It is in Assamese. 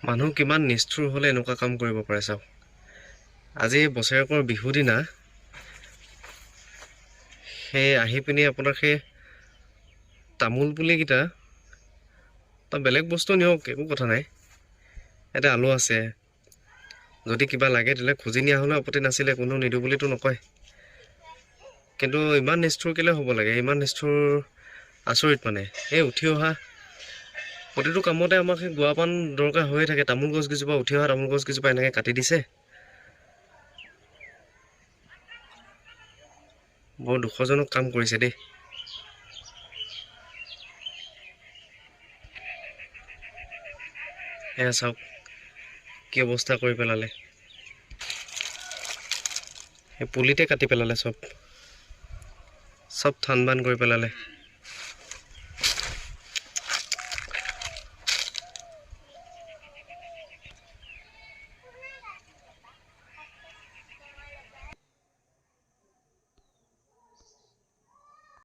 মানুহ কিমান নিষ্ঠুৰ হ'লে এনেকুৱা কাম কৰিব পাৰে চাওক। আজি বছৰেকৰ বিহু দিনা সেই আহি পিনি আপোনাৰ সেই তামোল পুলিকেইটা তই বেলেগ বস্তু নিয়ক, একো কথা নাই, ইয়াতে আলু আছে, যদি কিবা লাগে তেতিয়াহ'লে খুজি নিয়া হ'লেও আপত্তি নাছিলে, কোনো নিদিওঁ বুলিতো নকয়। কিন্তু ইমান নিষ্ঠুৰ কেলৈ হ'ব লাগে? ইমান নিষ্ঠুৰ আচৰিত মানে। এই উঠি অহা প্ৰতিটো কামতে আমাক সেই গুৱা পাণ দৰকাৰ হৈয়ে থাকে। তামোল গছকেইজোপা, উঠি অহা তামোল গছকেইজোপা এনেকৈ কাটি দিছে। বৰ দুখজনক কাম কৰিছে দেই। এয়া চাওক কি অৱস্থা কৰি পেলালে, সেই পুলিতে কাটি পেলালে, চব ঠান বান কৰি পেলালে।